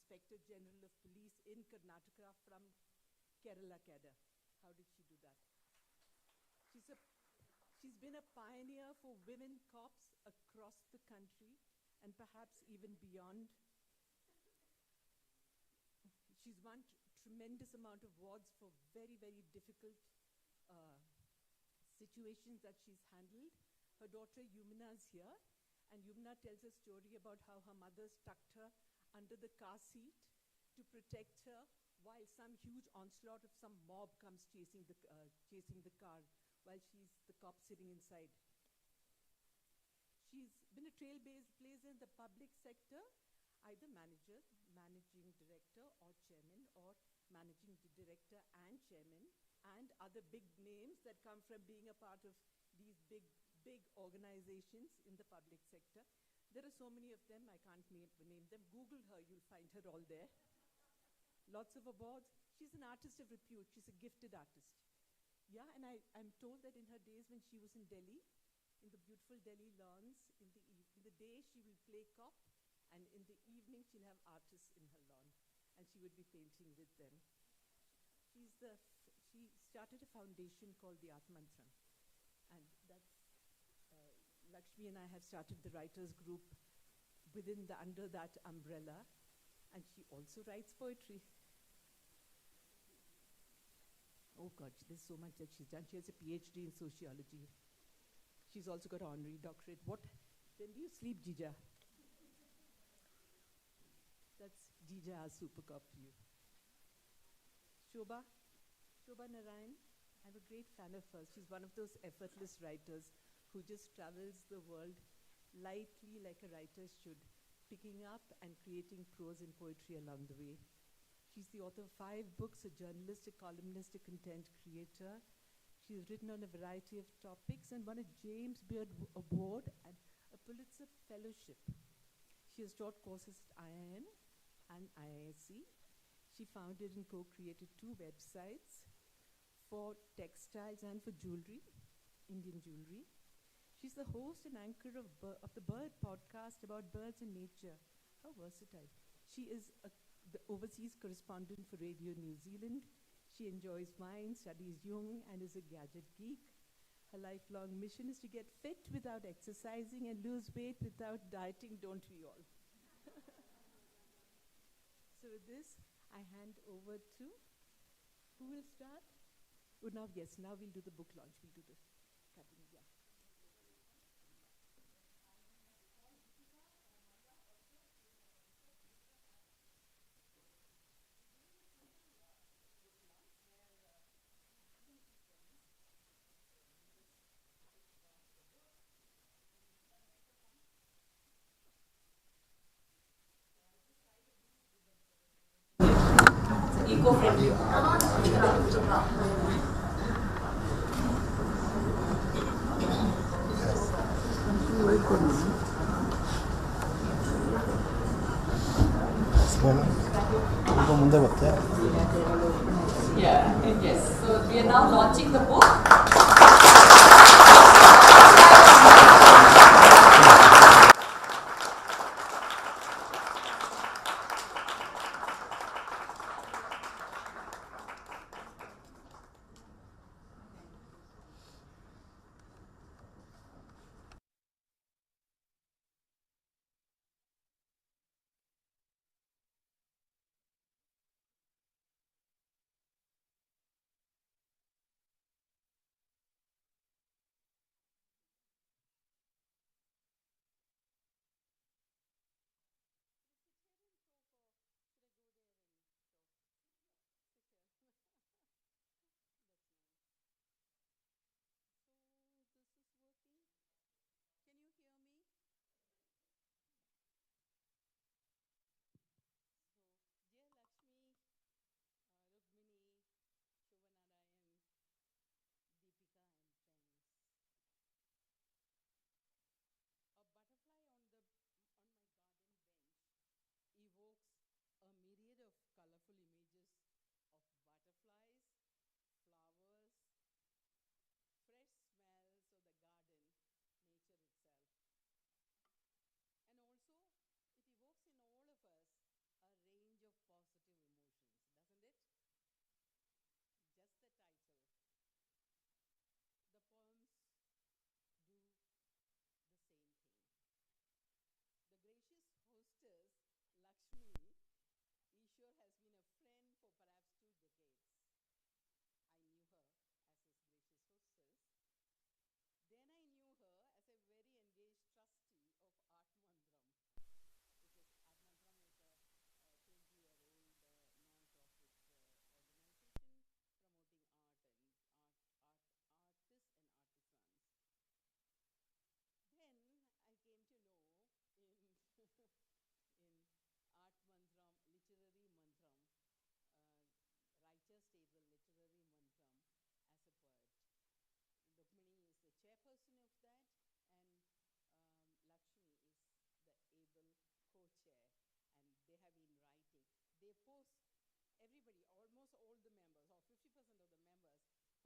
Inspector General of Police in Karnataka from Kerala cadre. How did she do that? She's been a pioneer for women cops across the country and perhaps even beyond. She's won tremendous amount of awards for very, very difficult situations that she's handled. Her daughter Yumna is here, and Yumna tells a story about how her mother tucked her under the car seat to protect her while some huge onslaught of some mob comes chasing the car while she's the cop sitting inside. She's been a trailblazer in the public sector, either managing director or chairman, or managing director and chairman, and other big names that come from being a part of these big organizations in the public sector. There are so many of them, I can't name them. Google her, you'll find her all there. Lots of awards. She's an artist of repute. She's a gifted artist. Yeah, and I'm told that in her days when she was in Delhi, in the beautiful Delhi lawns, in the day she will play cop, and in the evening she'll have artists in her lawn, and she would be painting with them. She started a foundation called the Art Mantram, and that's Lakshmi and I have started the writers group under that umbrella, and she also writes poetry. Oh God, there's so much that she's done. She has a PhD in sociology. She's also got an honorary doctorate. When do you sleep, Jija? That's Jija, our super cop to you. Shobha Narayan, I'm a great fan of hers. She's one of those effortless writers who just travels the world lightly like a writer should, picking up and creating prose and poetry along the way. She's the author of 5 books, a journalist, a columnist, a content creator. She's written on a variety of topics and won a James Beard Award and a Pulitzer Fellowship. She has taught courses at IIM and IISc. She founded and co-created 2 websites for textiles and for jewelry, Indian jewelry. She's the host and anchor of the Bird podcast about birds and nature. How versatile. She is the overseas correspondent for Radio New Zealand. She enjoys wine, studies Jung, and is a gadget geek. Her lifelong mission is to get fit without exercising and lose weight without dieting, don't we all? So with this, I hand over to, who will start? Oh, now we'll do the book launch. We'll do the cutting, yeah. Eco-friendly. Yeah, yes. So we are now launching the book.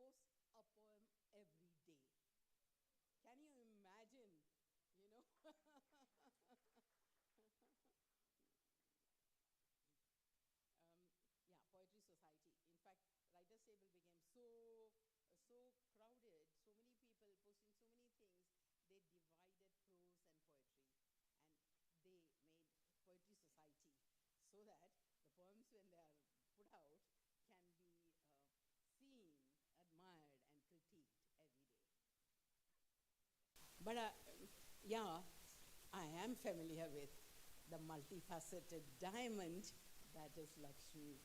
post a poem every day. Can you imagine? You know? Yeah, Poetry Society. In fact, Writers' Table became so crowded, so many people posting so many things, they divided prose and poetry. And they made Poetry Society so that the poems, when they are put out, can be seen, admired, and critiqued every day. But yeah, I am familiar with the multifaceted diamond that is Lakshmi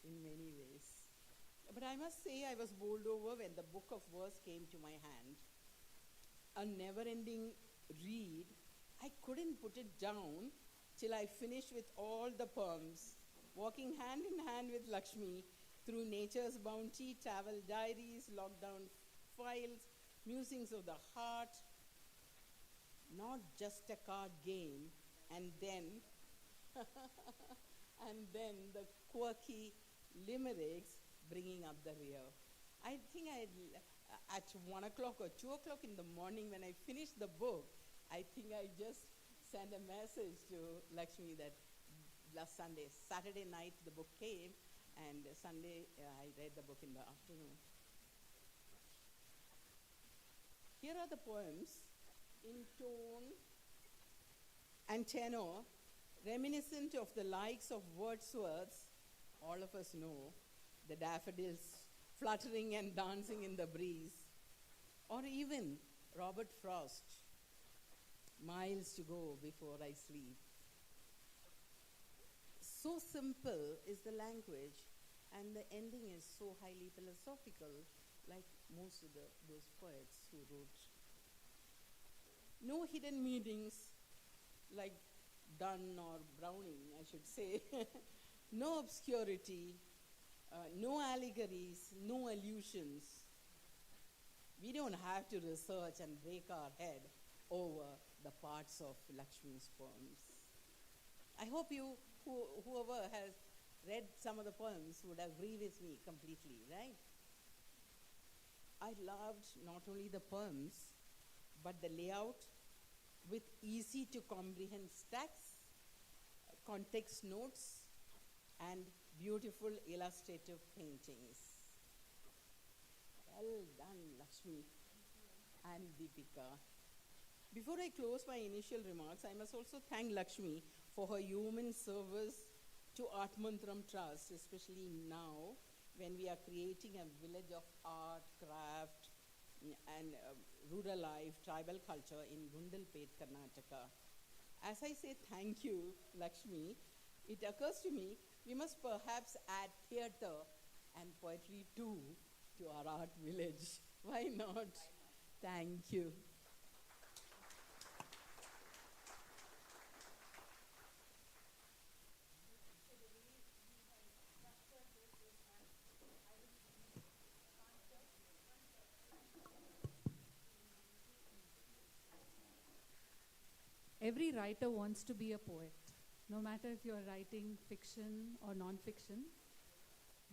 in many ways. But I must say, I was bowled over when the book of verse came to my hand. A never ending read, I couldn't put it down till I finished with all the poems, walking hand in hand with Lakshmi through nature's bounty, travel diaries, lockdown files, musings of the heart, not just a card game, and then and then the quirky limericks bringing up the rear. I think at 1 o'clock or 2 o'clock in the morning when I finished the book, I think I just sent a message to Lakshmi that last Saturday night the book came, and Sunday I read the book in the afternoon. Here are the poems in tone and tenor, reminiscent of the likes of Wordsworth's, all of us know, the daffodils fluttering and dancing in the breeze, or even Robert Frost, miles to go before I sleep. So simple is the language, and the ending is so highly philosophical, like most of those poets who wrote. No hidden meanings like Donne or Browning, I should say. No obscurity, no allegories, no allusions. We don't have to research and break our head over the parts of Lakshmi's poems. I hope whoever has read some of the poems would agree with me completely, right? I loved not only the poems, but the layout with easy to comprehend stacks, context notes, and beautiful illustrative paintings. Well done, Lakshmi and Deepika. Before I close my initial remarks, I must also thank Lakshmi for her human service to Art Mantram Trust, especially now when we are creating a village of art, craft, and rural life, tribal culture in Gundalpet, Karnataka. As I say thank you, Lakshmi, it occurs to me we must perhaps add theatre and poetry too to our art village. Why not? Thank you. Every writer wants to be a poet. No matter if you're writing fiction or non-fiction,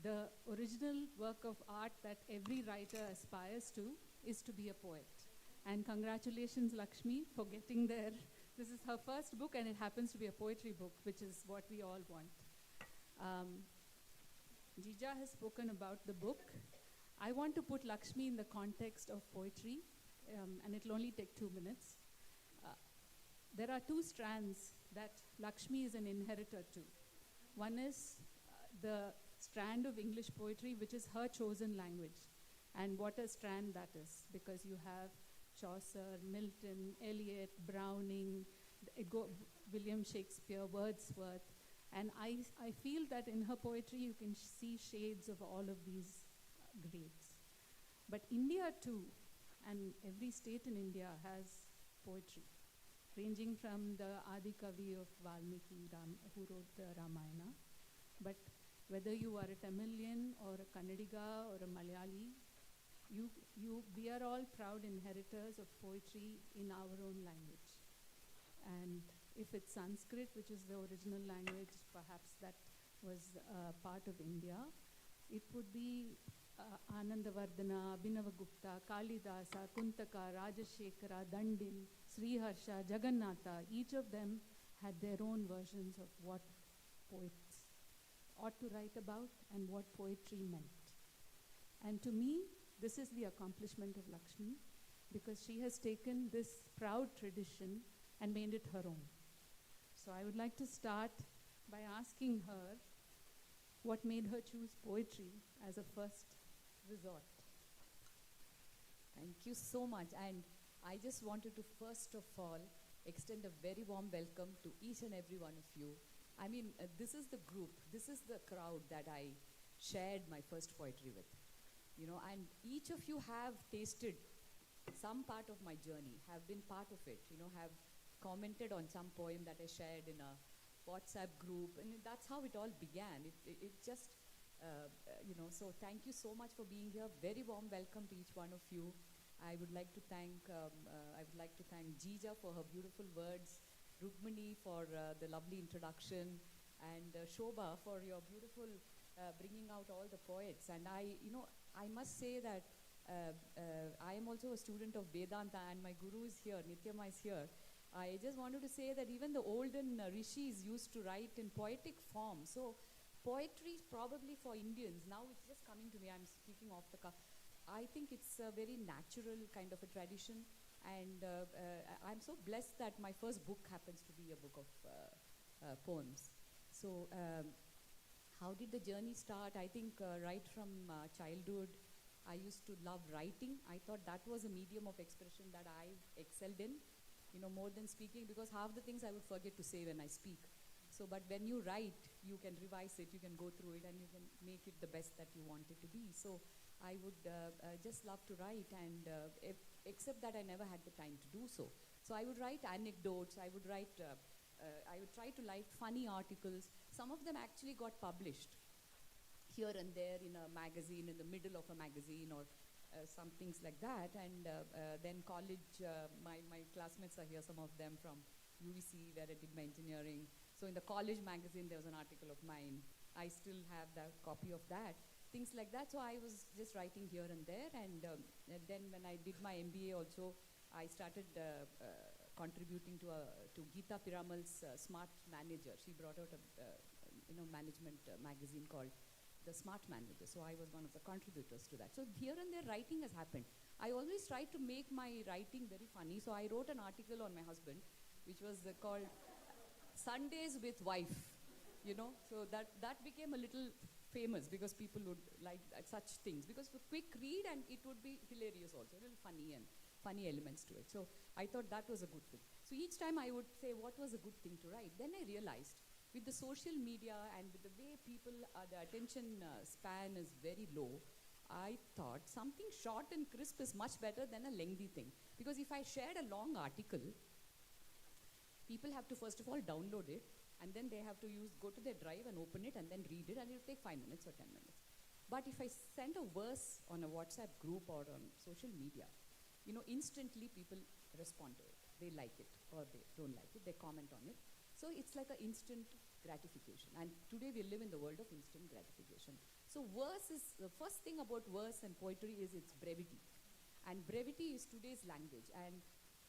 the original work of art that every writer aspires to is to be a poet. And congratulations, Lakshmi, for getting there. This is her first book, and it happens to be a poetry book, which is what we all want. Jija has spoken about the book. I want to put Lakshmi in the context of poetry, and it'll only take 2 minutes. There are two strands that Lakshmi is an inheritor to. One is the strand of English poetry, which is her chosen language. And what a strand that is, because you have Chaucer, Milton, Eliot, Browning, William Shakespeare, Wordsworth. And I feel that in her poetry you can see shades of all of these greats. But India too, and every state in India has poetry, ranging from the Adi Kavi of Valmiki, who wrote the Ramayana. But whether you are a Tamilian or a Kannadiga or a Malayali, we are all proud inheritors of poetry in our own language. And if it's Sanskrit, which is the original language, perhaps that was part of India. It would be Anandavardhana, Abhinavagupta, Kalidasa, Kuntaka, Rajashekara, Dandin, Sriharsha, Jagannatha. Each of them had their own versions of what poets ought to write about and what poetry meant. And to me, this is the accomplishment of Lakshmi, because she has taken this proud tradition and made it her own. So I would like to start by asking her what made her choose poetry as a first resort. Thank you so much. And I just wanted to first of all extend a very warm welcome to each and every one of you. I mean, this is the group, this is the crowd that I shared my first poetry with. You know, and each of you have tasted some part of my journey, have been part of it, you know, have commented on some poem that I shared in a WhatsApp group, and that's how it all began. It just, you know, so thank you so much for being here. Very warm welcome to each one of you. I would like to thank Jija for her beautiful words, Rukmini for the lovely introduction, and Shobha for your beautiful bringing out all the poets. And I must say that I am also a student of Vedanta, and my guru is here, Nityama is here. I just wanted to say that even the olden rishis used to write in poetic form. So poetry probably for Indians, now it's just coming to me, I'm speaking off the cuff. I think it's a very natural kind of a tradition, and I'm so blessed that my first book happens to be a book of poems. So how did the journey start? I think right from childhood, I used to love writing. I thought that was a medium of expression that I excelled in, you know, more than speaking, because half the things I would forget to say when I speak. So, but when you write, you can revise it, you can go through it, and you can make it the best that you want it to be. So I would just love to write, and except that I never had the time to do so. So I would write anecdotes, I would try to write funny articles. Some of them actually got published here and there in a magazine, in the middle of a magazine, or some things like that. And then college, my classmates are here, some of them from UVC, where I did my engineering. So in the college magazine, there was an article of mine. I still have that copy of that. Things like that. So I was just writing here and there. And then when I did my MBA also, I started contributing to Geeta Piramal's Smart Manager. She brought out a management magazine called The Smart Manager. So I was one of the contributors to that. So here and there, writing has happened. I always tried to make my writing very funny. So I wrote an article on my husband, which was called Sundays with Wife. You know, so that became a little famous because people would like such things. Because a quick read, and it would be hilarious also, a little funny and funny elements to it. So I thought that was a good thing. So each time I would say, what was a good thing to write? Then I realized, with the social media and with the way people, the attention span is very low, I thought something short and crisp is much better than a lengthy thing. Because if I shared a long article, people have to first of all download it, and then they have to go to their drive and open it and then read it, and it will take 5 minutes or 10 minutes. But if I send a verse on a WhatsApp group or on social media, you know, instantly people respond to it. They like it or they don't like it, they comment on it. So it's like an instant gratification. And today we live in the world of instant gratification. So verse is, the first thing about verse and poetry is its brevity. And brevity is today's language. And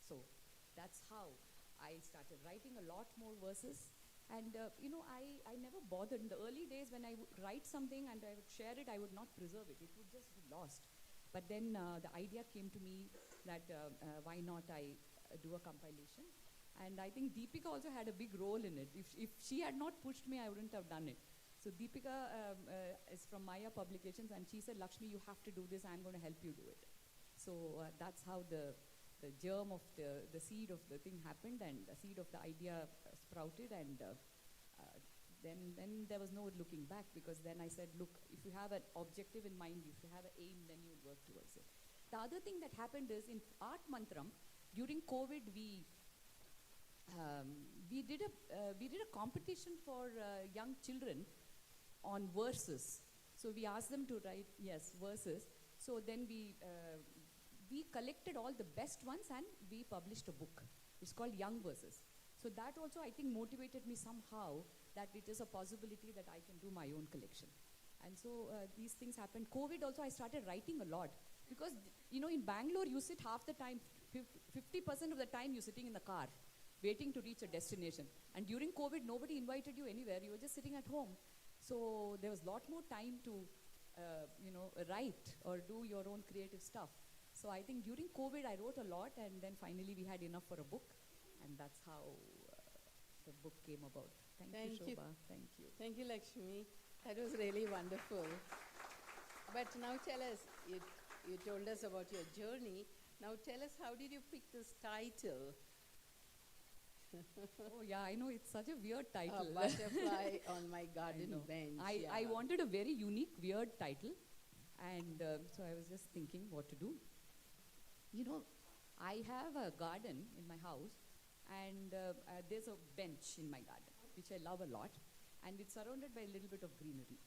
so that's how I started writing a lot more verses. And I never bothered. In the early days when I would write something and I would share it, I would not preserve it. It would just be lost. But then the idea came to me that why not I do a compilation. And I think Deepika also had a big role in it. If she had not pushed me, I wouldn't have done it. So Deepika is from Maya Publications, and she said, Lakshmi, you have to do this. I'm going to help you do it. So that's how the germ of the seed of the thing happened, and the seed of the idea sprouted, and then there was no looking back, because then I said, look, if you have an objective in mind, if you have an aim, then you work towards it. The other thing that happened is in Art Mantram, during COVID, we did a competition for young children on verses. So we asked them to write, verses. So then we collected all the best ones, and we published a book. It's called Young Verses. So that also, I think, motivated me somehow that it is a possibility that I can do my own collection. And so these things happened. COVID also, I started writing a lot. Because, in Bangalore, you sit half the time, 50% of the time you're sitting in the car, waiting to reach a destination. And during COVID, nobody invited you anywhere. You were just sitting at home. So there was a lot more time to, write or do your own creative stuff. So I think during COVID, I wrote a lot, and then finally we had enough for a book. And that's how the book came about. Thank you, Shobha. Thank you. Thank you, Lakshmi. That was really wonderful. But now tell us, you told us about your journey. Now tell us, how did you pick this title? Oh, yeah, I know. It's such a weird title. A butterfly on my garden bench. I wanted a very unique, weird title. And so I was just thinking what to do. I have a garden in my house, and there's a bench in my garden, which I love a lot. And it's surrounded by a little bit of greenery.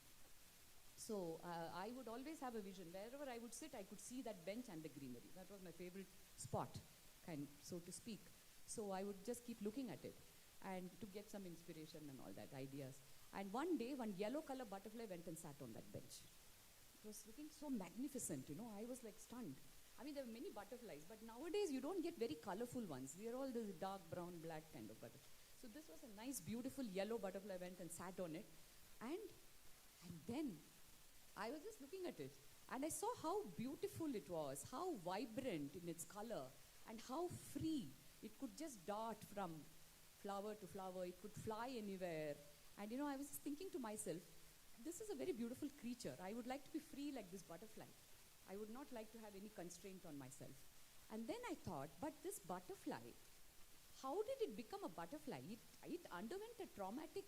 So I would always have a vision. Wherever I would sit, I could see that bench and the greenery. That was my favorite spot, so to speak. So I would just keep looking at it and to get some inspiration and all that, ideas. And one day, one yellow color butterfly went and sat on that bench. It was looking so magnificent, I was like stunned. I mean, there were many butterflies, but nowadays you don't get very colorful ones. They're all this dark brown, black kind of butterfly. So this was a nice, beautiful yellow butterfly, went and sat on it. And then I was just looking at it. And I saw how beautiful it was, how vibrant in its color, and how free. It could just dart from flower to flower. It could fly anywhere. And, I was just thinking to myself, this is a very beautiful creature. I would like to be free like this butterfly. I would not like to have any constraint on myself. And then I thought, but this butterfly, how did it become a butterfly? It underwent a traumatic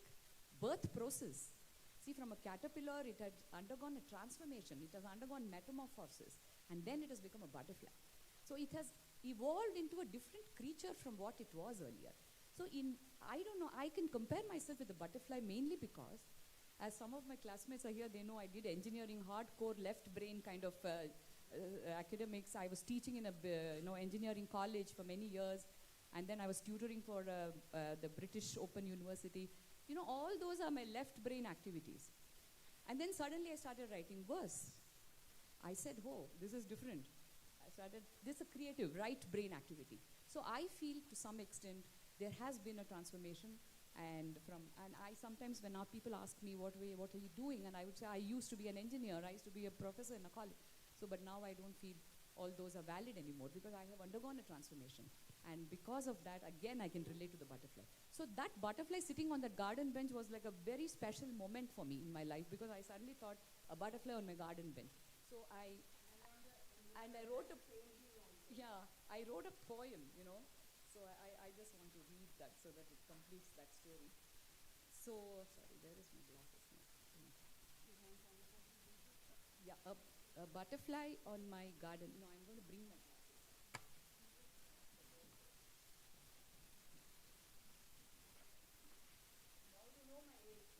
birth process. See, from a caterpillar, it had undergone a transformation. It has undergone metamorphosis. And then it has become a butterfly. So it has evolved into a different creature from what it was earlier. So I don't know, I can compare myself with the butterfly mainly because, as some of my classmates are here, they know I did engineering, hardcore left brain kind of academics. I was teaching in a engineering college for many years, and then I was tutoring for the British Open University. All those are my left brain activities. And then suddenly I started writing verse. I said, oh, this is different. This is a creative, right brain activity. So I feel to some extent there has been a transformation, and I sometimes, when our people ask me what are you doing, and I would say I used to be an engineer, I used to be a professor in a college. So but now I don't feel all those are valid anymore because I have undergone a transformation. And because of that, again, I can relate to the butterfly. So that butterfly sitting on that garden bench was like a very special moment for me in my life because I suddenly thought a butterfly on my garden bench. So I wrote I wrote a poem, So I just want to read that so that it completes that story. So, sorry, where is my glasses now? Yeah, a butterfly on my garden. No, I'm going to bring my glasses. Now you know my age.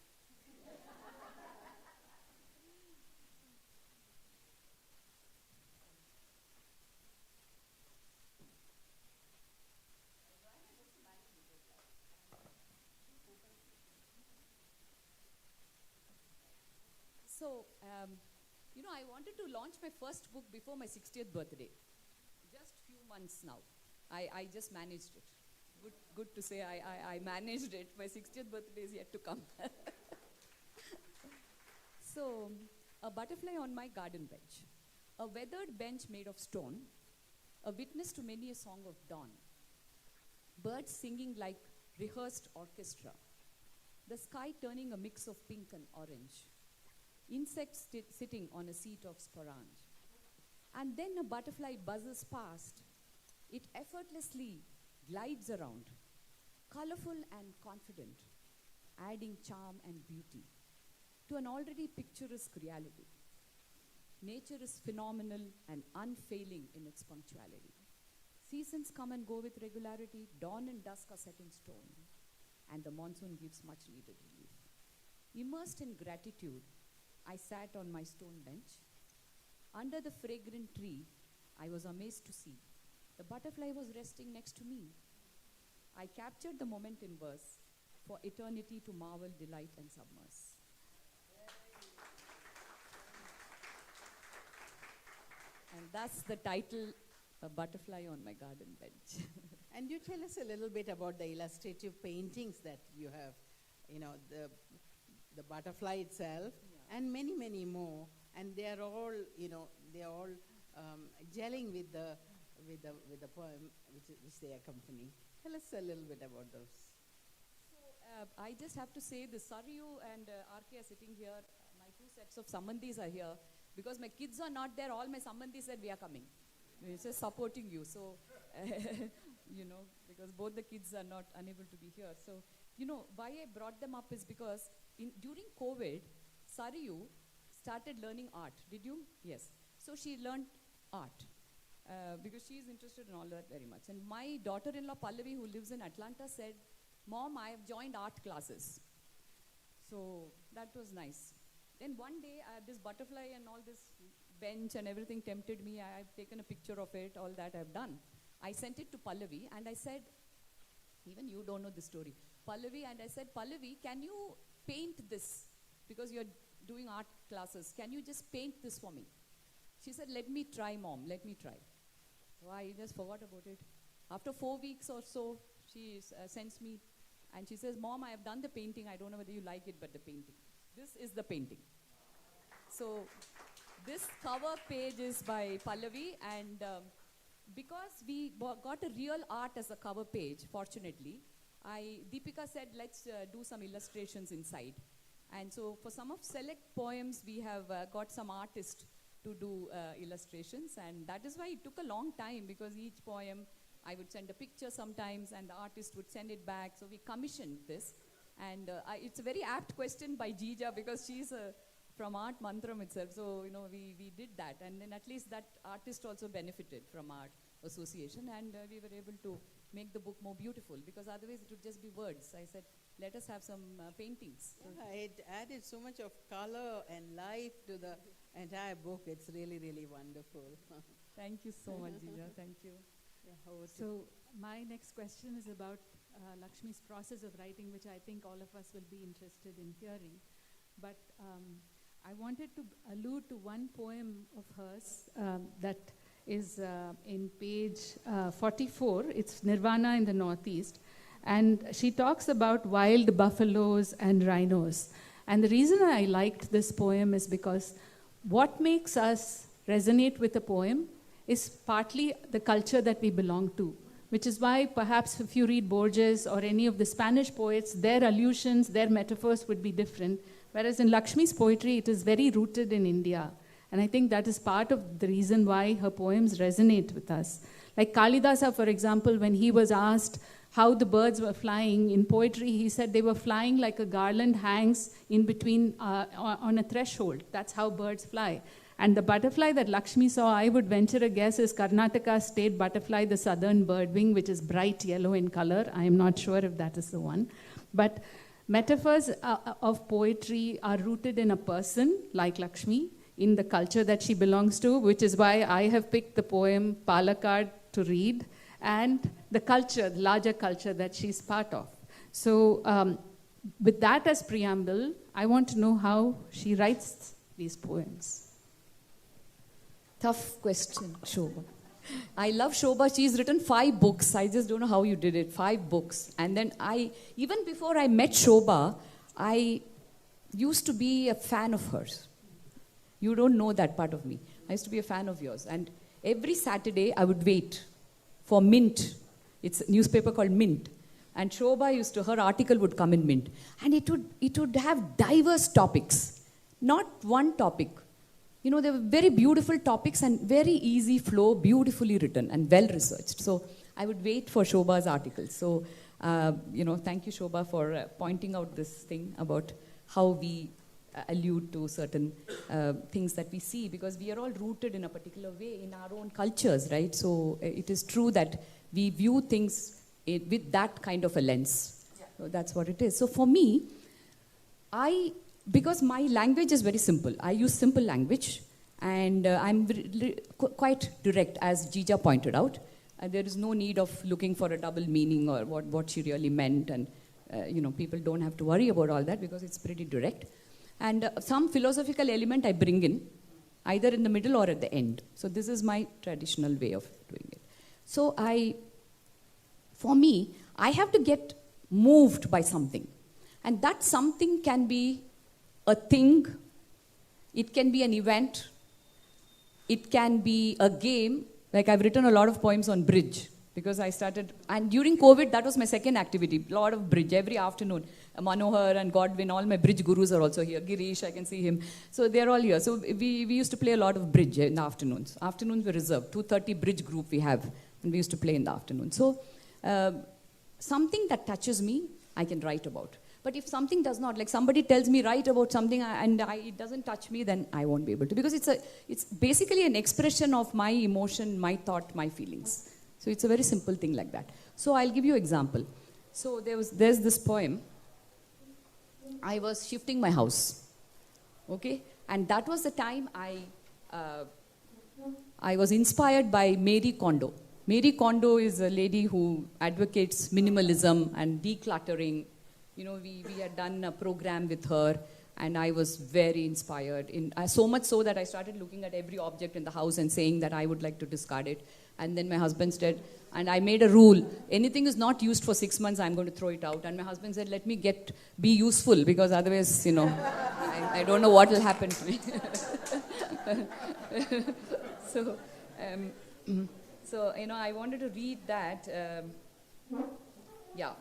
So, I wanted to launch my first book before my 60th birthday. Just few months now. I just managed it. Good to say I managed it. My 60th birthday is yet to come. So, a butterfly on my garden bench. A weathered bench made of stone. A witness to many a song of dawn. Birds singing like rehearsed orchestra. The sky turning a mix of pink and orange. Insects sitting on a seat of sporange. And then a butterfly buzzes past. It effortlessly glides around, colorful and confident, adding charm and beauty to an already picturesque reality. Nature is phenomenal and unfailing in its punctuality. Seasons come and go with regularity, dawn and dusk are set in stone, and the monsoon gives much needed relief. Immersed in gratitude, I sat on my stone bench. Under the fragrant tree, I was amazed to see the butterfly was resting next to me. I captured the moment in verse for eternity to marvel, delight, and submerse. And that's the title, A Butterfly on My Garden Bench. And you tell us a little bit about the illustrative paintings that you have, the butterfly itself, and many, many more. And they are all, gelling with the poem which they accompany. Tell us a little bit about those. So I just have to say this, Saryu and RK are sitting here. My two sets of Sambandhis are here. Because my kids are not there, all my Sambandhis said, we are coming. We're just supporting you. So, because both the kids are not unable to be here. So, why I brought them up is because during COVID, Saryu started learning art. Did you? Yes. So she learned art because she is interested in all that very much. And my daughter-in-law, Pallavi, who lives in Atlanta, said, Mom, I have joined art classes. So that was nice. Then one day, this butterfly and all this bench and everything tempted me. I've taken a picture of it, all that I've done. I sent it to Pallavi and I said, even you don't know the story. Pallavi, and I said, Pallavi, can you paint this? Because you're doing art classes. Can you just paint this for me? She said, let me try, Mom, let me try. So I just forgot about it. After 4 weeks or so, she sends me and she says, Mom, I have done the painting. I don't know whether you like it, but the painting. This is the painting. So this cover page is by Pallavi, and because we got a real art as a cover page, fortunately, Deepika said, let's do some illustrations inside. And so for some of select poems, we have got some artists to do illustrations, and that is why it took a long time, because each poem, I would send a picture sometimes, and the artist would send it back. So we commissioned this. And it's a very apt question by Jija, because she's from Art Mantram itself. So, we did that. And then at least that artist also benefited from Art Association. And we were able to make the book more beautiful, because otherwise it would just be words. I said, let us have some paintings. Yeah, it added so much of color and life to the entire book. It's really, really wonderful. Thank you so much, Jija. Thank you. Yeah, So my next question is about Lakshmi's process of writing, which I think all of us will be interested in hearing. But I wanted to allude to one poem of hers that is in page 44. It's Nirvana in the Northeast. And she talks about wild buffaloes and rhinos. And the reason I liked this poem is because what makes us resonate with a poem is partly the culture that we belong to, which is why perhaps if you read Borges or any of the Spanish poets, their allusions, their metaphors would be different. Whereas in Lakshmi's poetry, it is very rooted in India. And I think that is part of the reason why her poems resonate with us. Like Kalidasa, for example, when he was asked how the birds were flying in poetry, he said they were flying like a garland hangs in between on a threshold. That's how birds fly. And the butterfly that Lakshmi saw, I would venture a guess, is Karnataka's state butterfly, the southern birdwing, which is bright yellow in color. I am not sure if that is the one. But metaphors of poetry are rooted in a person, like Lakshmi, in the culture that she belongs to, which is why I have picked the poem Palakkad to read, and the culture, the larger culture that she's part of. So with that as preamble, I want to know how she writes these poems. Tough question, Shobha. I love Shobha. She's written 5 books. I just don't know how you did it. 5 books. And then even before I met Shobha, I used to be a fan of hers. You don't know that part of me. I used to be a fan of yours. And every Saturday, I would wait for Mint. It's a newspaper called Mint. And Shobha her article would come in Mint. And it would have diverse topics. Not one topic. They were very beautiful topics and very easy flow, beautifully written and well researched. So I would wait for Shobha's articles. So, thank you, Shobha, for pointing out this thing about how we allude to certain things that we see, because we are all rooted in a particular way in our own cultures, right? So it is true that we view things with that kind of a lens. Yeah. So that's what it is. So for me, because my language is very simple. I use simple language, and I'm quite direct, as Jija pointed out. There is no need of looking for a double meaning or what she really meant, and people don't have to worry about all that because it's pretty direct. And some philosophical element I bring in, either in the middle or at the end. So this is my traditional way of doing it. So for me, I have to get moved by something. And that something can be a thing, it can be an event, it can be a game. Like I've written a lot of poems on bridge because I started, and during COVID, that was my second activity, a lot of bridge every afternoon. Manohar and Godwin, all my bridge gurus are also here. Girish, I can see him. So they're all here. So we used to play a lot of bridge in the afternoons. Afternoons were reserved, 2:30 bridge group we have, and we used to play in the afternoon. So something that touches me, I can write about. But if something does not, like somebody tells me write about something and it doesn't touch me, then I won't be able to. Because it's basically an expression of my emotion, my thought, my feelings. So it's a very simple thing like that. So I'll give you an example. So there's this poem. I was shifting my house, okay? And that was the time I was inspired by Marie Kondo. Marie Kondo is a lady who advocates minimalism and decluttering. You know, we had done a program with her, and I was very inspired. So much so that I started looking at every object in the house and saying that I would like to discard it. And then my husband said, and I made a rule, anything is not used for 6 months, I'm going to throw it out. And my husband said, let me be useful, because otherwise, you know, I don't know what will happen to me. So, you know, I wanted to read that. Yeah.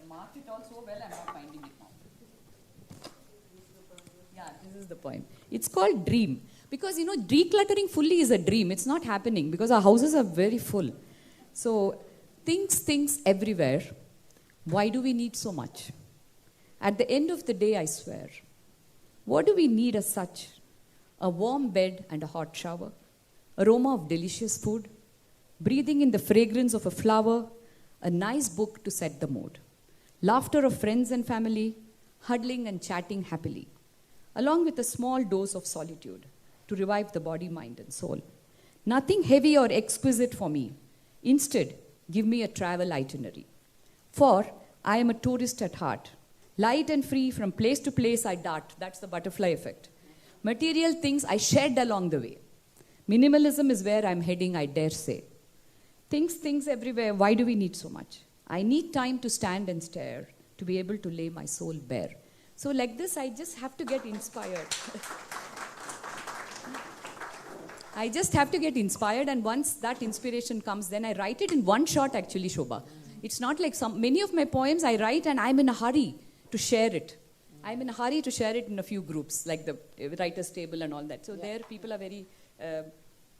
Marked it all so well, I'm not finding it now. Yeah, this is the poem. It's called Dream. Because, you know, decluttering fully is a dream. It's not happening because our houses are very full. So, things everywhere. Why do we need so much? At the end of the day, I swear, what do we need as such? A warm bed and a hot shower, aroma of delicious food, breathing in the fragrance of a flower, a nice book to set the mood, laughter of friends and family, huddling and chatting happily, along with a small dose of solitude to revive the body, mind, and soul. Nothing heavy or exquisite for me. Instead, give me a travel itinerary. For I am a tourist at heart. Light and free, from place to place I dart. That's the butterfly effect. Material things I shed along the way. Minimalism is where I'm heading, I dare say. Things everywhere. Why do we need so much? I need time to stand and stare, to be able to lay my soul bare. So like this, I just have to get inspired. I just have to get inspired, and once that inspiration comes, then I write it in one shot, actually, Shobha. It's not like many of my poems I write and I'm in a hurry to share it. I'm in a hurry to share it in a few groups, like the writer's table and all that. So there people are very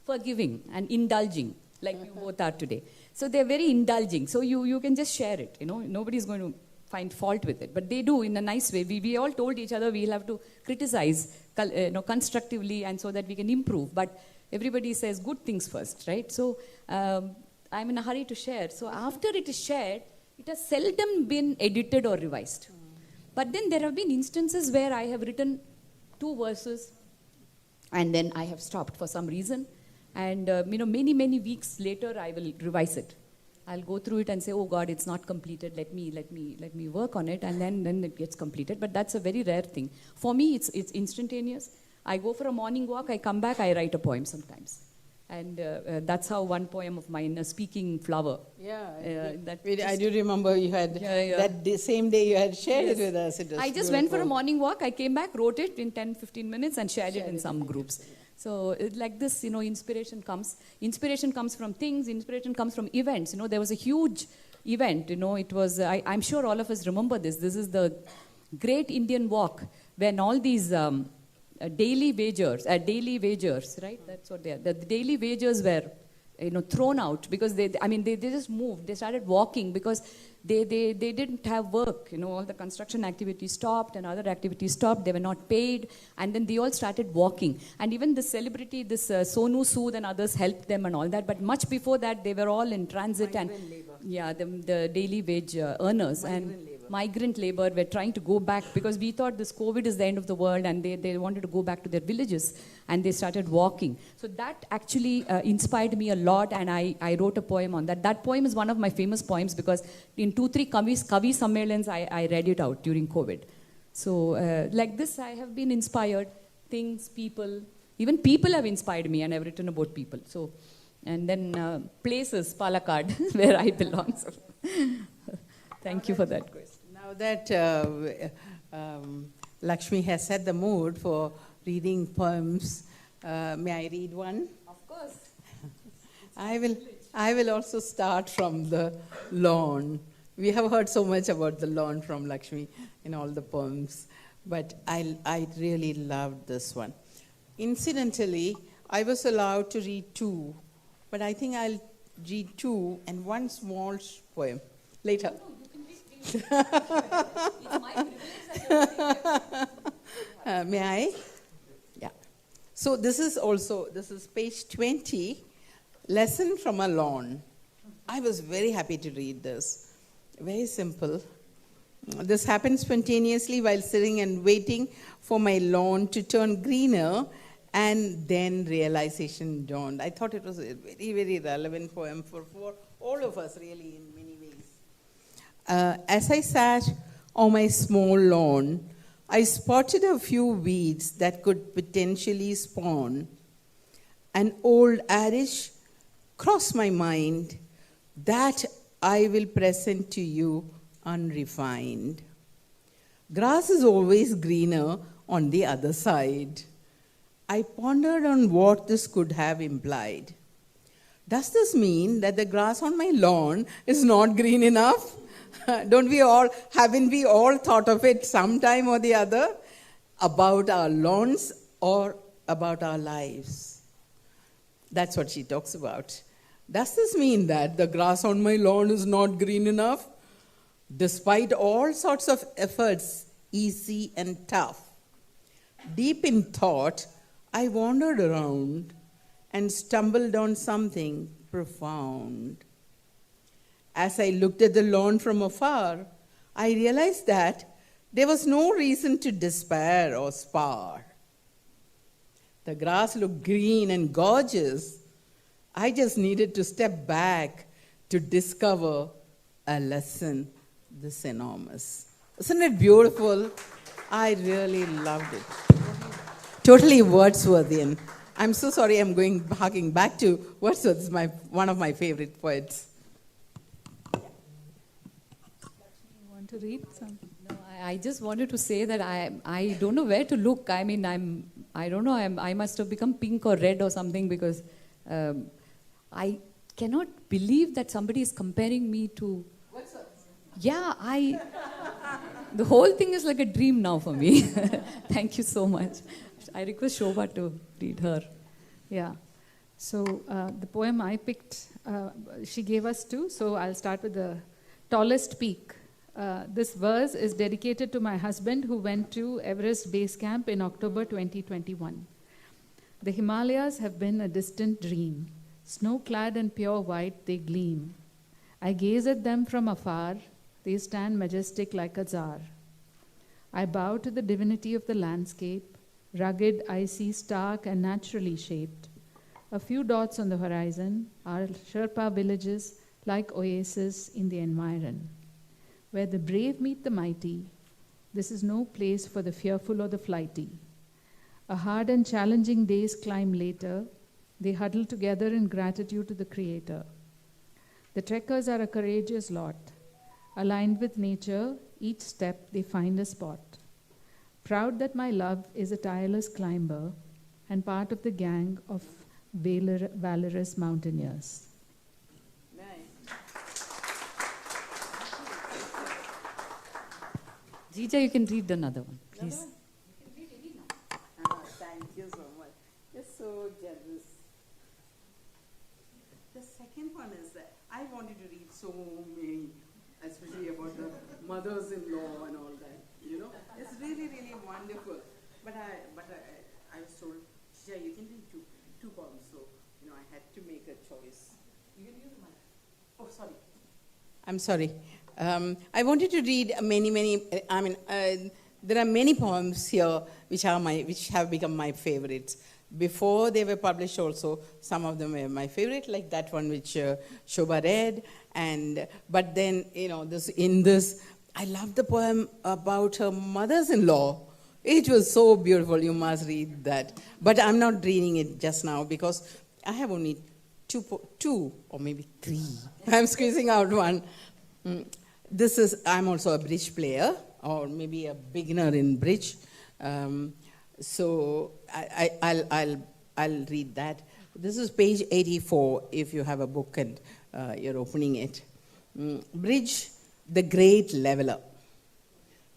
forgiving and indulging, like you both are today. So they're very indulging. So you can just share it, you know. Nobody's going to find fault with it. But they do in a nice way. We all told each other we'll have to criticize constructively, and so that we can improve. But everybody says good things first, right? So I'm in a hurry to share. So after it is shared, it has seldom been edited or revised. But then there have been instances where I have written 2 verses and then I have stopped for some reason. And many weeks later, I will revise it. I'll go through it and say, oh God, it's not completed. Let me work on it, and then it gets completed. But that's a very rare thing. For me, it's instantaneous. I go for a morning walk, I come back, I write a poem sometimes. And that's how one poem of mine, A Speaking Flower. Yeah, I do remember you had, that same day you had shared it with us. I just went for a morning walk, I came back, wrote it in 10-15 minutes and shared it in some groups. So like this, you know, inspiration comes. Inspiration comes from things, inspiration comes from events. You know, there was a huge event, you know, it was, I'm sure all of us remember this. This is the Great Indian Walk, when all these daily wagers, right? That's what they are. The daily wagers were, you know, thrown out because they just moved. They started walking because they didn't have work. You know, all the construction activities stopped and other activities stopped. They were not paid, and then they all started walking. And even the celebrity, this Sonu Sood and others helped them and all that. But much before that, they were all in transit and the daily wage earners. migrant labor were trying to go back because we thought this COVID is the end of the world, and they wanted to go back to their villages, and they started walking. So that actually inspired me a lot, and I wrote a poem on that. That poem is one of my famous poems because in 2-3 Kavi Sammelans, I read it out during COVID. So like this, I have been inspired. Things, people, even people have inspired me, and I've written about people. So, and then places, Palakkad, where I belong. So. Thank you for that question. Now that Lakshmi has set the mood for reading poems, may I read one? Of course. I will also start from the lawn. We have heard so much about the lawn from Lakshmi in all the poems, but I really loved this one. Incidentally, I was allowed to read 2, but I think I'll read 2 and one small poem later. It's my privilege that may I? Yeah. So this is page 20, Lesson from a Lawn. I was very happy to read this. Very simple. This happened spontaneously while sitting and waiting for my lawn to turn greener, and then realization dawned. I thought it was a very, very relevant poem for all of us, really, in many ways. As I sat on my small lawn, I spotted a few weeds that could potentially spawn. An old adage crossed my mind, that I will present to you unrefined. Grass is always greener on the other side. I pondered on what this could have implied. Does this mean that the grass on my lawn is not green enough? Haven't we all thought of it sometime or the other? About our lawns or about our lives? That's what she talks about. Does this mean that the grass on my lawn is not green enough? Despite all sorts of efforts, easy and tough. Deep in thought, I wandered around and stumbled on something profound. As I looked at the lawn from afar, I realized that there was no reason to despair or spar. The grass looked green and gorgeous. I just needed to step back to discover a lesson this enormous. Isn't it beautiful? I really loved it. Totally Wordsworthian. I'm so sorry I'm harking back to Wordsworth. Is one of my favorite poets. You want to read some? No, I just wanted to say that I don't know where to look. I mean, I don't know. I must have become pink or red or something because I cannot believe that somebody is comparing me to. Yeah, the whole thing is like a dream now for me. Thank you so much. I request Shobha to read her. Yeah. So the poem I picked, she gave us 2, so I'll start with the tallest peak. This verse is dedicated to my husband who went to Everest Base Camp in October 2021. The Himalayas have been a distant dream. Snow-clad and pure white they gleam. I gaze at them from afar. They stand majestic like a czar. I bow to the divinity of the landscape, rugged, icy, stark, and naturally shaped. A few dots on the horizon are Sherpa villages like oases in the environ. Where the brave meet the mighty, this is no place for the fearful or the flighty. A hard and challenging day's climb later, they huddle together in gratitude to the Creator. The trekkers are a courageous lot. Aligned with nature, each step they find a spot. Proud that my love is a tireless climber and part of the gang of valorous mountaineers. Jija, you can read another one, please. Thank you so much. You're so generous. The second one is that I wanted to read so many, especially about the mothers-in-law and all that. You know, it's really, really wonderful. But I was told, yeah, you can read two poems. So you know, I had to make a choice. You can use the mic. Oh, sorry. I'm sorry. I wanted to read many, there are many poems here which have become my favorites. Before they were published also, some of them were my favorite, like that one which Shobha read. But then, I love the poem about her mothers-in-law. It was so beautiful, you must read that. But I'm not reading it just now because I have only two or maybe three. I'm squeezing out one. I'm also a bridge player, or maybe a beginner in bridge. So I'll read that. This is page 84, if you have a book and you're opening it. Bridge, the great leveler.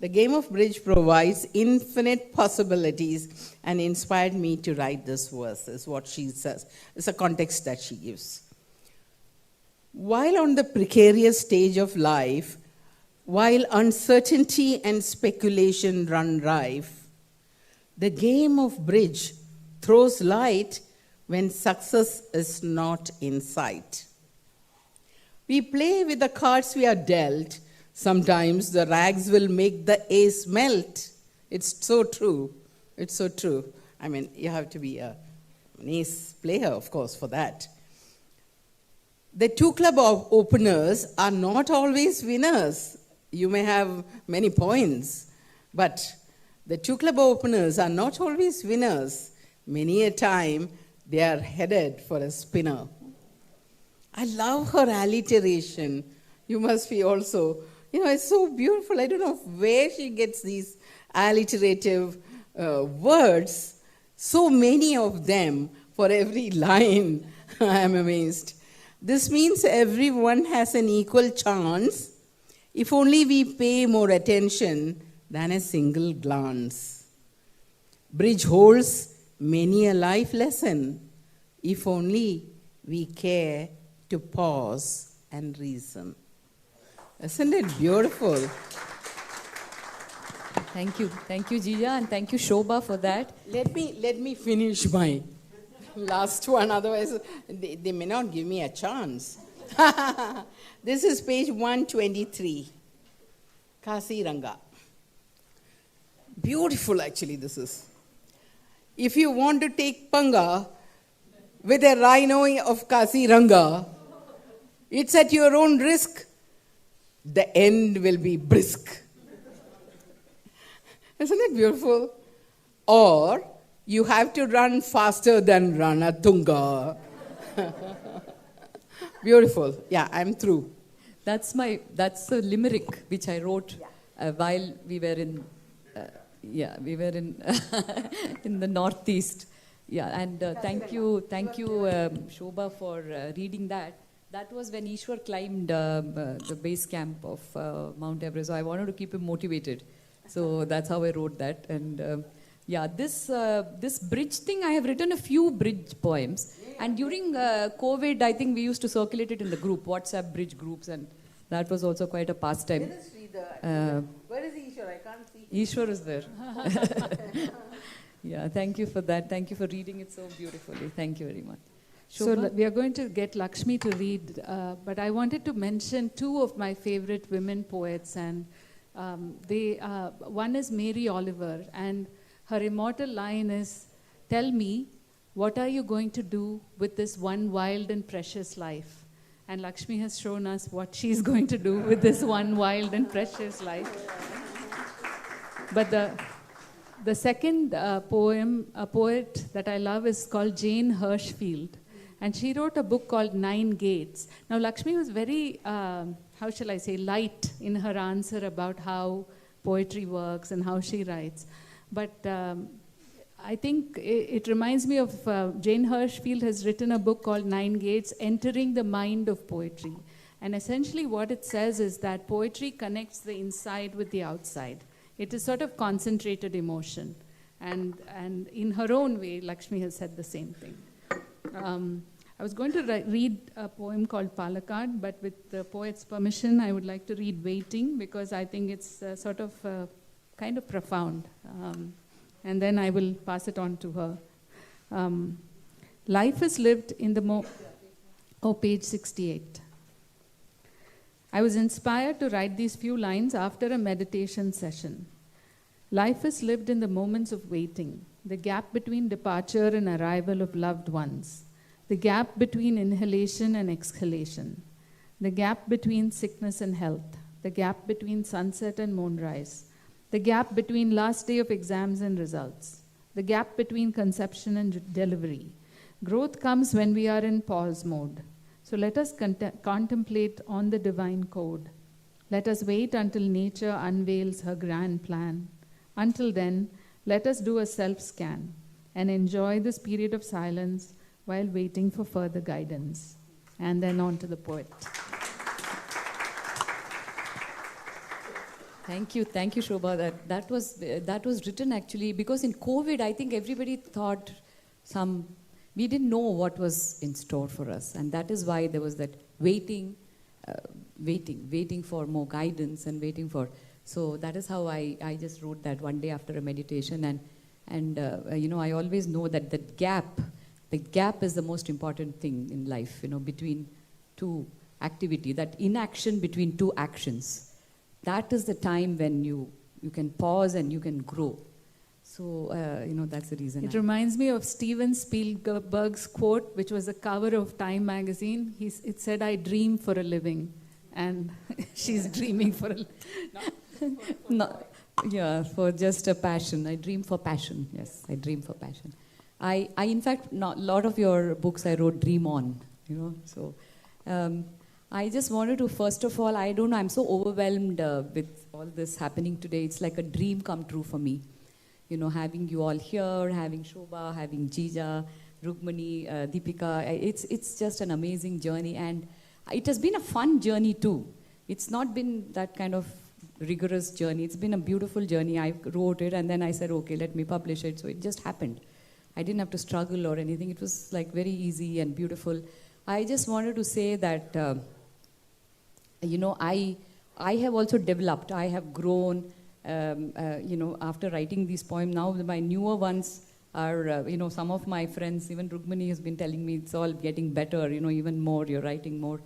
The game of bridge provides infinite possibilities and inspired me to write this verse, is what she says. It's a context that she gives. While on the precarious stage of life, while uncertainty and speculation run rife, the game of bridge throws light when success is not in sight. We play with the cards we are dealt. Sometimes the rags will make the ace melt. It's so true. It's so true. I mean, you have to be an ace player, of course, for that. The two club openers are not always winners. You may have many points, but the two club openers are not always winners. Many a time, they are headed for a spinner. I love her alliteration. You must be also, it's so beautiful. I don't know where she gets these alliterative words. So many of them for every line. I am amazed. This means everyone has an equal chance if only we pay more attention than a single glance. Bridge holds many a life lesson if only we care to pause and reason. Isn't it beautiful? Thank you, Jija, and thank you, Shobha, for that. Let me finish my last one, otherwise they may not give me a chance. This is page 123, Kasiranga. Beautiful, actually, this is. If you want to take panga with a rhino of Kasiranga, it's at your own risk. The end will be brisk. Isn't it beautiful? Or you have to run faster than Ranatunga. Beautiful. Yeah, I'm through. That's a limerick which I wrote while we were in in the Northeast. Yeah, and thank you, Shobha, for reading that. That was when Ishwar climbed the base camp of Mount Everest. So I wanted to keep him motivated. So that's how I wrote that. And this bridge thing, I have written a few bridge poems. And during COVID, I think we used to circulate it in the group, WhatsApp bridge groups, and that was also quite a pastime. Where is Ishwar? I can't see. Ishwar is there. Yeah, thank you for that. Thank you for reading it so beautifully. Thank you very much. So we are going to get Lakshmi to read, but I wanted to mention two of my favorite women poets, and one is Mary Oliver, and her immortal line is, "Tell me, what are you going to do with this one wild and precious life?" And Lakshmi has shown us what she's going to do with this one wild and precious life. But the second poet that I love is called Jane Hirshfield. And she wrote a book called 9 Gates. Now, Lakshmi was very, light in her answer about how poetry works and how she writes. But I think it reminds me of Jane Hirshfield has written a book called 9 Gates, Entering the Mind of Poetry. And essentially what it says is that poetry connects the inside with the outside. It is sort of concentrated emotion. And in her own way, Lakshmi has said the same thing. I was going to read a poem called Palakkad, but with the poet's permission, I would like to read Waiting, because I think it's sort of kind of profound. And then I will pass it on to her. Life is lived in the page 68. I was inspired to write these few lines after a meditation session. Life is lived in the moments of waiting, the gap between departure and arrival of loved ones, the gap between inhalation and exhalation, the gap between sickness and health, the gap between sunset and moonrise, the gap between last day of exams and results, the gap between conception and delivery. Growth comes when we are in pause mode. So let us contemplate on the divine code. Let us wait until nature unveils her grand plan. Until then, let us do a self-scan and enjoy this period of silence while waiting for further guidance. And then on to the poet. Thank you, Shobha. That was written actually because in COVID, I think everybody thought we didn't know what was in store for us, and that is why there was that waiting for more guidance and waiting for. So that is how I just wrote that one day after a meditation, and I always know that the gap is the most important thing in life, between two activity, that inaction between two actions. That is the time when you can pause and you can grow. So, that's the reason. It reminds me of Steven Spielberg's quote, which was a cover of Time magazine. It said, "I dream for a living." And she's dreaming for a for just a passion. I dream for passion. Yes, I dream for passion. I in fact, a lot of your books I wrote dream on, So, I just wanted to, first of all, I don't know, I'm so overwhelmed with all this happening today. It's like a dream come true for me. Having you all here, having Shobha, having Jija, Rukmani, Deepika. It's just an amazing journey, and it has been a fun journey too. It's not been that kind of rigorous journey. It's been a beautiful journey. I wrote it and then I said, okay, let me publish it. So it just happened. I didn't have to struggle or anything. It was like very easy and beautiful. I just wanted to say that, I have also developed. I have grown, after writing these poems. Now my newer ones are, some of my friends, even Rukmani has been telling me it's all getting better, even more, you're writing more,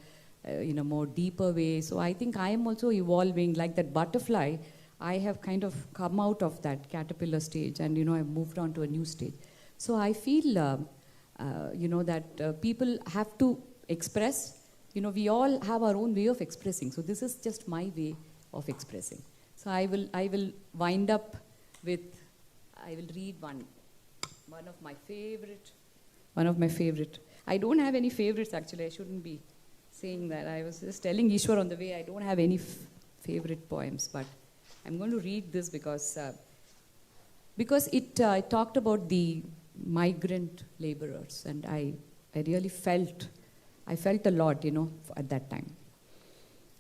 in a more deeper way. So I think I am also evolving like that butterfly. I have kind of come out of that caterpillar stage and, I've moved on to a new stage. So I feel, that people have to express, we all have our own way of expressing. So this is just my way of expressing. So I will wind up with, I will read one of my favorite. I don't have any favorites actually. I shouldn't be saying that. I was just telling Ishwar on the way I don't have any favorite poems, but I'm going to read this because it talked about the migrant laborers, and I really felt a lot, at that time.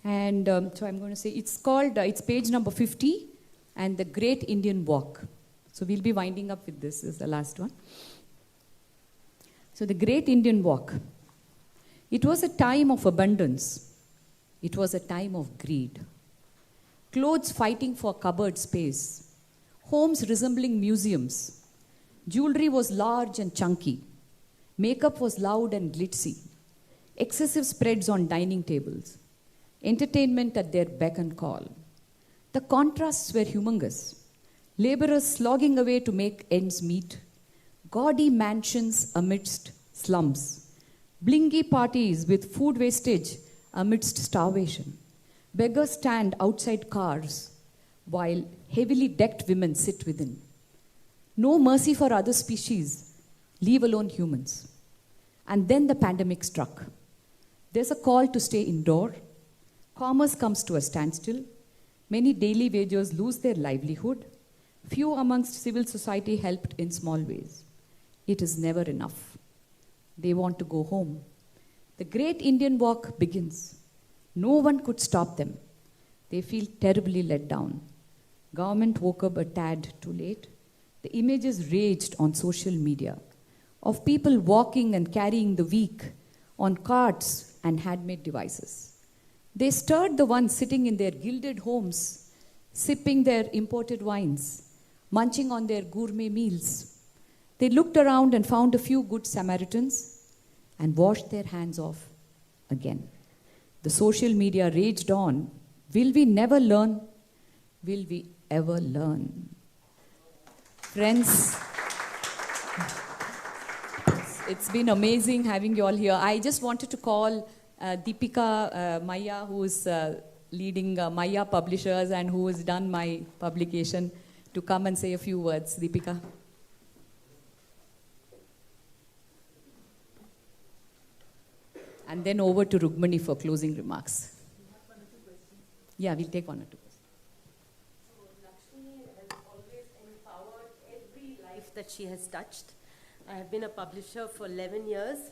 And so I'm going to say, it's called, it's page number 50, and The Great Indian Walk. So we'll be winding up with this is the last one. So The Great Indian Walk. It was a time of abundance. It was a time of greed. Clothes fighting for cupboard space. Homes resembling museums. Jewelry was large and chunky. Makeup was loud and glitzy. Excessive spreads on dining tables. Entertainment at their beck and call. The contrasts were humongous. Laborers slogging away to make ends meet. Gaudy mansions amidst slums. Blingy parties with food wastage amidst starvation. Beggars stand outside cars while heavily decked women sit within. No mercy for other species, leave alone humans. And then the pandemic struck. There's a call to stay indoor. Commerce comes to a standstill. Many daily wagers lose their livelihood. Few amongst civil society helped in small ways. It is never enough. They want to go home. The Great Indian Walk begins. No one could stop them. They feel terribly let down. Government woke up a tad too late. The images raged on social media of people walking and carrying the weak on carts and handmade devices. They stirred the ones sitting in their gilded homes, sipping their imported wines, munching on their gourmet meals. They looked around and found a few good Samaritans and washed their hands off again. The social media raged on. Will we never learn? Will we ever learn? Friends, it's been amazing having you all here. I just wanted to call Deepika Maya, who is leading Maya Publishers and who has done my publication, to come and say a few words. Deepika. And then over to Rukmani for closing remarks. Yeah, we'll take one or two. So Lakshmi has always empowered every life that she has touched. I have been a publisher for 11 years.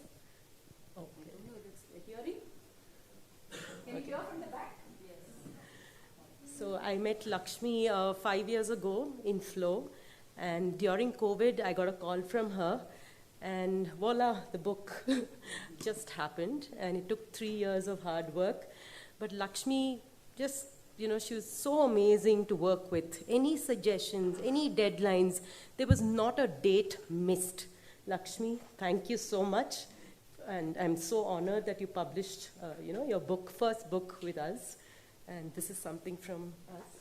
Oh, I don't know, it's hearing? Can you hear from the back? Yes. So I met Lakshmi 5 years ago in Flow, and during COVID, I got a call from her, and voila, the book just happened, and it took 3 years of hard work. But Lakshmi just, she was so amazing to work with. Any suggestions, any deadlines, there was not a date missed. Lakshmi, thank you so much. And I'm so honored that you published, your book, first book with us. And this is something from us.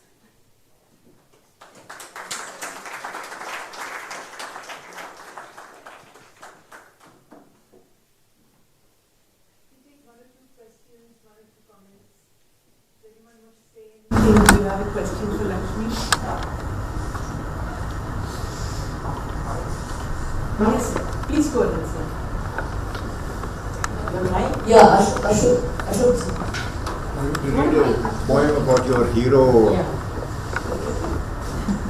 Do you have a question for Lakshmi? Yes, please go ahead, sir. Your mic? Yeah, Ashok. You read a poem about your hero,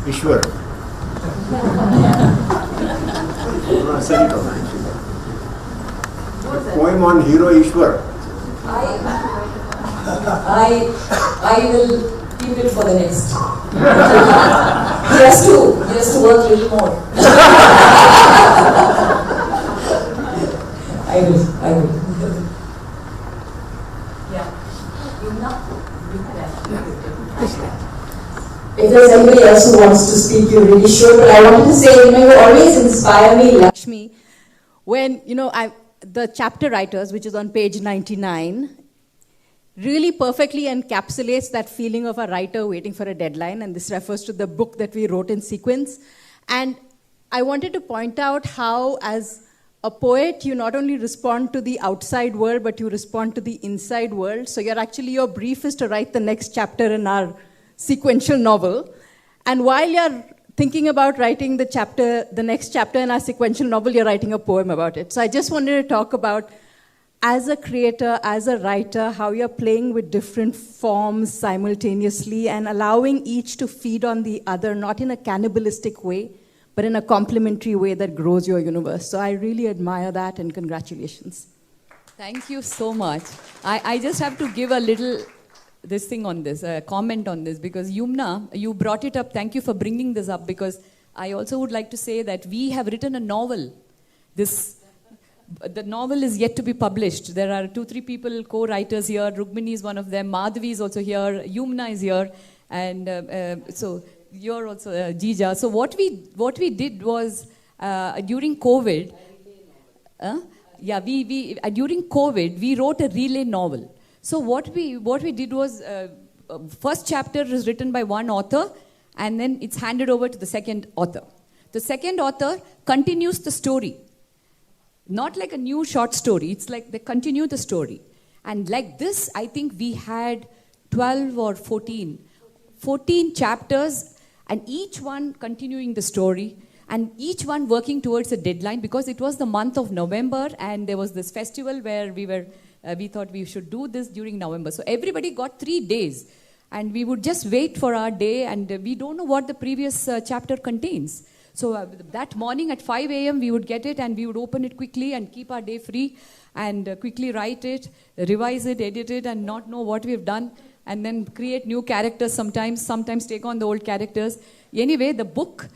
Ishwar. No, I said it on actually. A poem on hero Ishwar. I will keep it for the next. He has to work a little more. I will. Yeah. If there's anybody else who wants to speak, you really should. But I wanted to say, you always inspire me, Lakshmi. When, the chapter writers, which is on page 99, really perfectly encapsulates that feeling of a writer waiting for a deadline, and this refers to the book that we wrote in sequence. And I wanted to point out how, as a poet, you not only respond to the outside world, but you respond to the inside world. So your brief is to write the next chapter in our sequential novel. And while you're thinking about writing the next chapter in our sequential novel, you're writing a poem about it. So I just wanted to talk about, as a creator, as a writer, how you're playing with different forms simultaneously and allowing each to feed on the other, not in a cannibalistic way, but in a complementary way that grows your universe. So I really admire that, and congratulations. Thank you so much. I just have to give a little comment on this, because Yumna, you brought it up. Thank you for bringing this up, because I also would like to say that we have written a novel. The novel is yet to be published. There are 2-3 people, co-writers here. Rukmini is one of them. Madhavi is also here. Yumna is here. And so you're also Jija. So what we did was during COVID, during COVID, we wrote a relay novel. So what we did was, first chapter is written by one author, and then it's handed over to the second author. The second author continues the story. Not like a new short story. It's like they continue the story. And like this, I think we had 12 or 14 chapters, and each one continuing the story, and each one working towards a deadline, because it was the month of November, and there was this festival where we thought we should do this during November. So everybody got 3 days, and we would just wait for our day, and we don't know what the previous chapter contains. So that morning at 5 a.m. we would get it, and we would open it quickly and keep our day free, and quickly write it, revise it, edit it, and not know what we've done, and then create new characters sometimes take on the old characters. Anyway, the book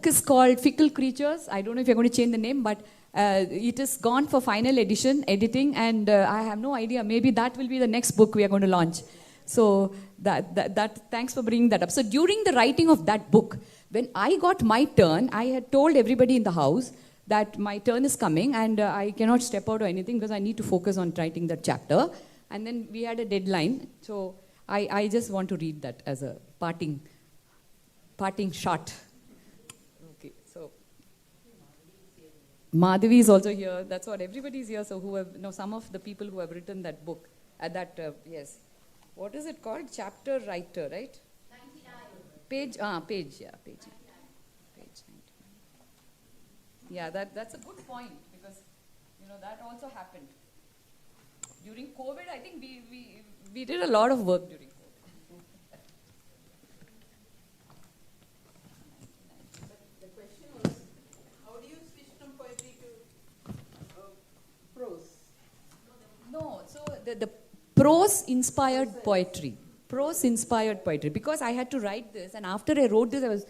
is called Fickle Creatures. I don't know if you're going to change the name, but it is gone for final editing, and I have no idea. Maybe that will be the next book we are going to launch. So thanks for bringing that up. So during the writing of that book, when I got my turn, I had told everybody in the house that my turn is coming, and I cannot step out or anything because I need to focus on writing that chapter. And then we had a deadline. So I just want to read that as a parting shot. Okay, so Madhavi is also here. That's what everybody is here. So some of the people who have written that book, yes. What is it called? Chapter writer, right? 99. Page 99. Yeah, that's a good point because, that also happened. During COVID, I think we did a lot of work during COVID. But the question was, how do you switch from poetry to prose? No, so the prose-inspired poetry. Prose-inspired poetry. Because I had to write this, and after I wrote this, I was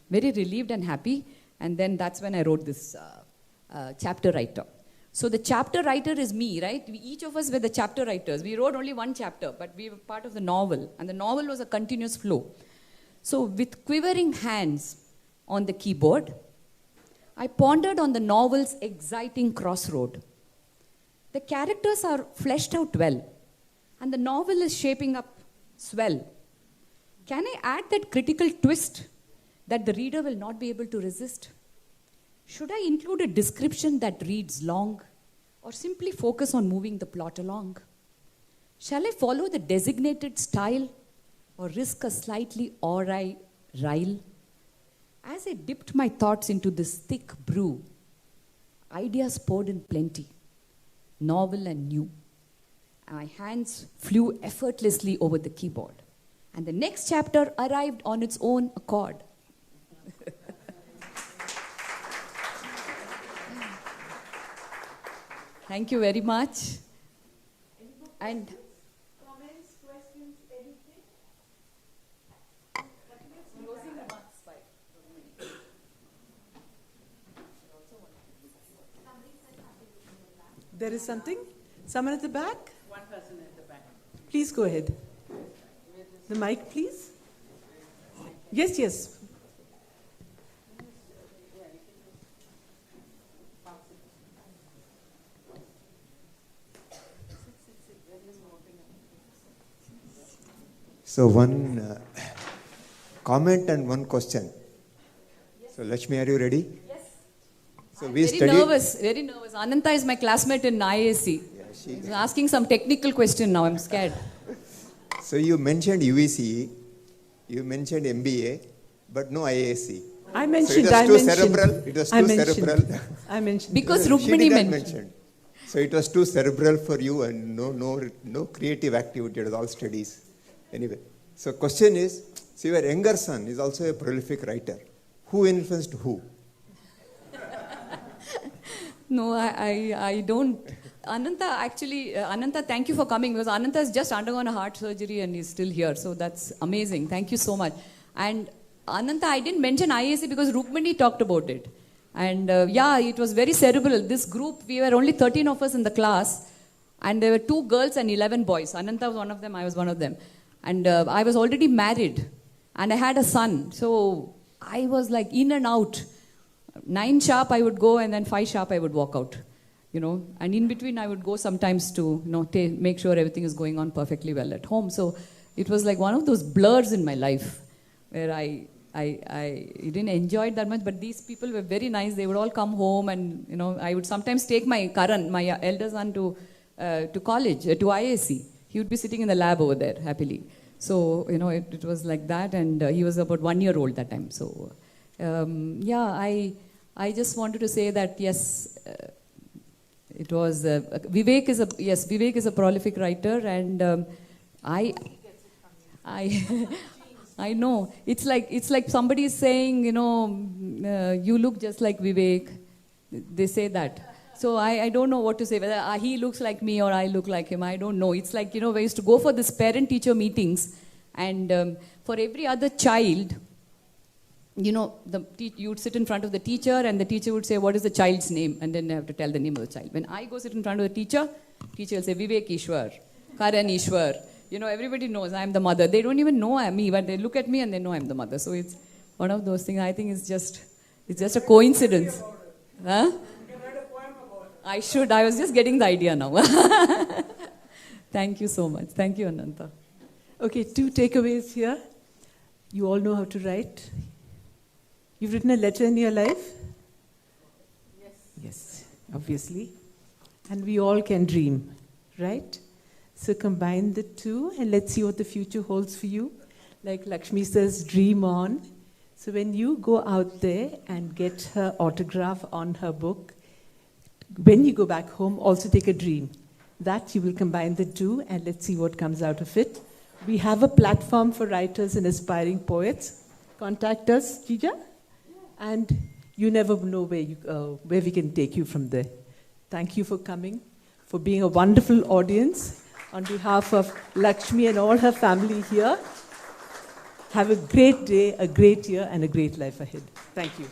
very relieved and happy. And then that's when I wrote this chapter writer. So the chapter writer is me, right? Each of us were the chapter writers. We wrote only one chapter, but we were part of the novel. And the novel was a continuous flow. So with quivering hands on the keyboard, I pondered on the novel's exciting crossroad. The characters are fleshed out well, and the novel is shaping up swell. Can I add that critical twist that the reader will not be able to resist? Should I include a description that reads long, or simply focus on moving the plot along? Shall I follow the designated style, or risk a slightly awry rhyme? As I dipped my thoughts into this thick brew, ideas poured in plenty, novel and new. My hands flew effortlessly over the keyboard, and the next chapter arrived on its own accord. Thank you very much. And Comments, questions, anything? closing remarks by There is something? Someone at the back? One person at the back. Please go ahead. The mic, please. Yes, yes. So one comment and one question. So Lakshmi, are you ready? Yes. So I'm we very studied. nervous, very nervous. Ananta is my classmate in IAC. He's asking some technical question now. I'm scared. So you mentioned UVC, you mentioned MBA, but no IAC. I So mentioned, it I was too mentioned. cerebral. It was I too mentioned. cerebral. I mentioned. Because She Rukmini did not mentioned. mention. So it was too cerebral for you, and no creative activity. It was all studies. Anyway, so question is, so your younger son is also a prolific writer. Who influenced who? No, I don't. Ananta, thank you for coming because Ananta has just undergone a heart surgery and is still here. So that's amazing. Thank you so much. And Ananta, I didn't mention IAC because Rukmini talked about it. And it was very cerebral. This group, we were only 13 of us in the class. And there were 2 girls and 11 boys. Ananta was one of them, I was one of them. And I was already married. And I had a son. So I was like in and out. 9 sharp I would go and then 5 sharp I would walk out. And in between I would go sometimes to make sure everything is going on perfectly well at home. So it was like one of those blurs in my life where I didn't enjoy it that much, but these people were very nice. They would all come home and I would sometimes take my Karan, my elder son, to college, to IAC. He would be sitting in the lab over there happily. So it was like that, and he was about 1 year old that time. So I just wanted to say that yes. It was Vivek is a prolific writer, and I know it's like somebody is saying you look just like Vivek. They say that, so I don't know what to say, whether he looks like me or I look like him. I don't know. It's like we used to go for this parent-teacher meetings, and for every other child. You would sit in front of the teacher and the teacher would say, what is the child's name? And then I have to tell the name of the child. When I go sit in front of the teacher will say, Vivek Ishwar, Karan Ishwar. Everybody knows I'm the mother. They don't even know I'm me, but they look at me and they know I'm the mother. So it's one of those things. I think it's just a coincidence. Huh? I should. I was just getting the idea now. Thank you so much. Thank you, Ananta. Okay, 2 takeaways here. You all know how to write. You've written a letter in your life? Yes. Yes, obviously. And we all can dream, right? So combine the two and let's see what the future holds for you. Like Lakshmi says, dream on. So when you go out there and get her autograph on her book, when you go back home, also take a dream. That you will combine the two and let's see what comes out of it. We have a platform for writers and aspiring poets. Contact us, Jija. And you never know where we can take you from there. Thank you for coming, for being a wonderful audience. On behalf of Lakshmi and all her family here, have a great day, a great year, and a great life ahead. Thank you.